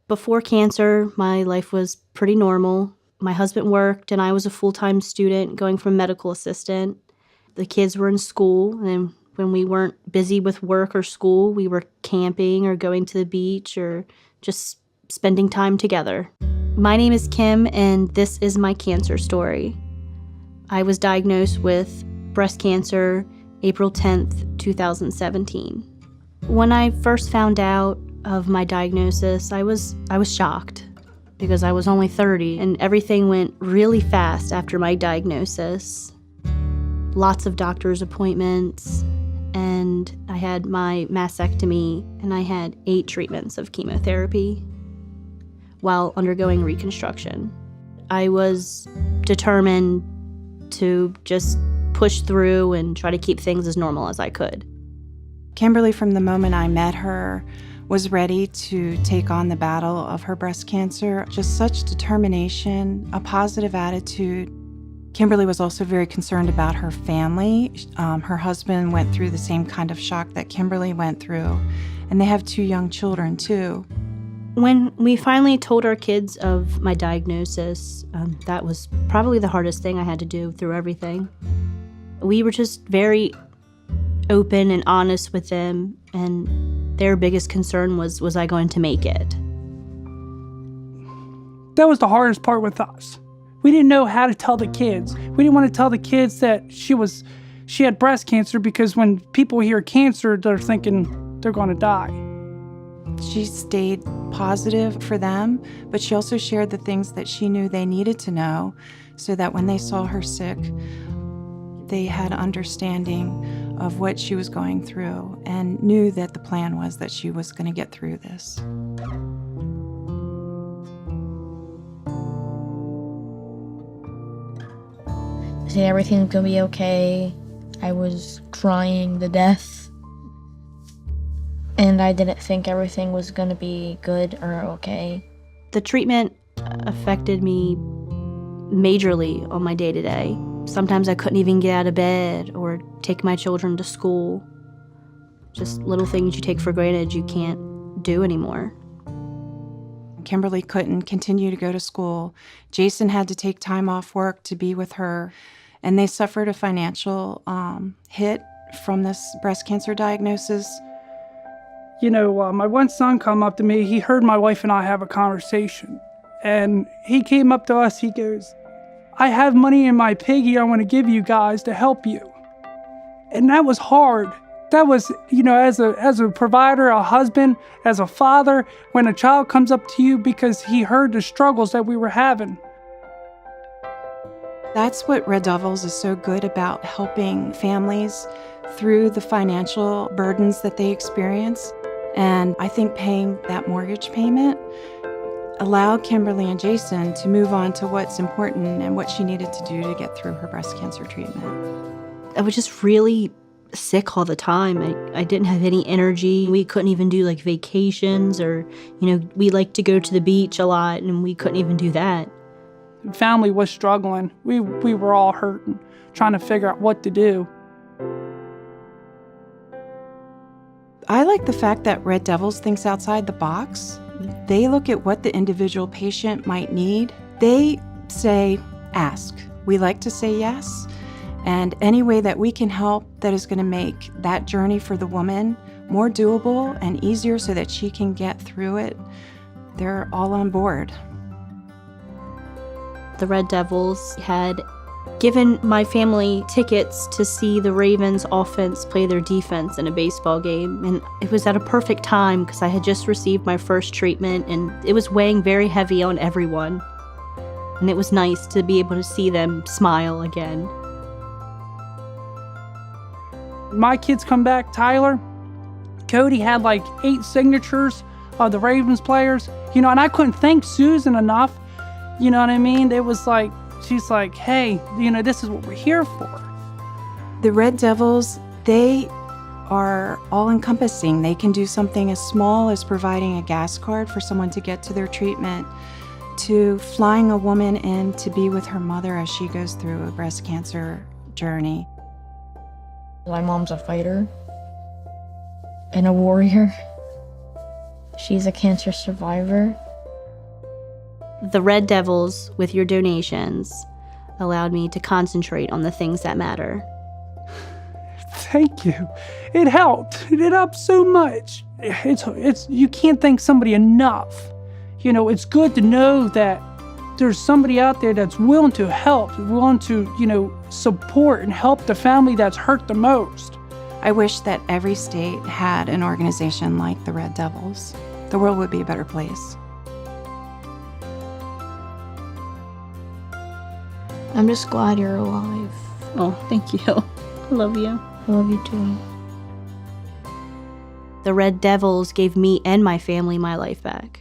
Before cancer, my life was pretty normal. My husband worked, and I was a full-time student going from medical assistant. The kids were in school, and when we weren't busy with work or school, we were camping or going to the beach or just spending time together. My name is Kim, and this is my cancer story. I was diagnosed with breast cancer April 10th, 2017. When I first found out of my diagnosis, I was shocked because I was only 30 and everything went really fast after my diagnosis. Lots of doctor's appointments, and I had my mastectomy, and I had 8 treatments of chemotherapy while undergoing reconstruction. I was determined to just push through and try to keep things as normal as I could. Kimberly, from the moment I met her, was ready to take on the battle of her breast cancer. Just such determination, a positive attitude. Kimberly was also very concerned about her family. Her husband went through the same kind of shock that Kimberly went through, and they have 2 young children too. When we finally told our kids of my diagnosis, that was probably the hardest thing I had to do through everything. We were just very open and honest with them, and their biggest concern was I going to make it? That was the hardest part with us. We didn't know how to tell the kids. We didn't want to tell the kids that she had breast cancer, because when people hear cancer, they're thinking they're going to die. She stayed positive for them, but she also shared the things that she knew they needed to know so that when they saw her sick, they had understanding of what she was going through and knew that the plan was that she was going to get through this. Say everything's gonna be okay. I was crying to death, and I didn't think everything was gonna be good or okay. The treatment affected me majorly on my day-to-day. Sometimes I couldn't even get out of bed or take my children to school. Just little things you take for granted you can't do anymore. Kimberly couldn't continue to go to school. Jason had to take time off work to be with her, and they suffered a financial hit from this breast cancer diagnosis. You know, my one son come up to me. He heard my wife and I have a conversation, and he came up to us. He goes, "I have money in my piggy I want to give you guys to help you." And that was hard. That was, you know, as a provider, a husband, as a father, when a child comes up to you because he heard the struggles that we were having. That's what Red Devils is so good about, helping families through the financial burdens that they experience. And I think paying that mortgage payment allowed Kimberly and Jason to move on to what's important and what she needed to do to get through her breast cancer treatment. I was just really sick all the time. I didn't have any energy. We couldn't even do like vacations, or, you know, we like to go to the beach a lot, and we couldn't even do that. Family was struggling. We were all hurting, trying to figure out what to do. I like the fact that Red Devils thinks outside the box. They look at what the individual patient might need. They say, ask. We like to say yes. And any way that we can help that is going to make that journey for the woman more doable and easier so that she can get through it, they're all on board. The Red Devils had given my family tickets to see the Ravens offense play their defense in a baseball game. And it was at a perfect time because I had just received my first treatment, and it was weighing very heavy on everyone. And it was nice to be able to see them smile again. My kids come back, Tyler, Cody had like 8 signatures of the Ravens players, you know, and I couldn't thank Susan enough, you know what I mean? It was like, she's like, hey, you know, this is what we're here for. The Red Devils, they are all-encompassing. They can do something as small as providing a gas card for someone to get to their treatment, to flying a woman in to be with her mother as she goes through a breast cancer journey. My mom's a fighter and a warrior. She's a cancer survivor, The Red Devils, with your donations, allowed me to concentrate on the things that matter. Thank you. It helped. It helped so much. It's you can't thank somebody enough. You know, it's good to know that there's somebody out there that's willing to help, willing to, support and help the family that's hurt the most. I wish that every state had an organization like the Red Devils. The world would be a better place. I'm just glad you're alive. Oh, thank you. I love you. I love you too. The Red Devils gave me and my family my life back.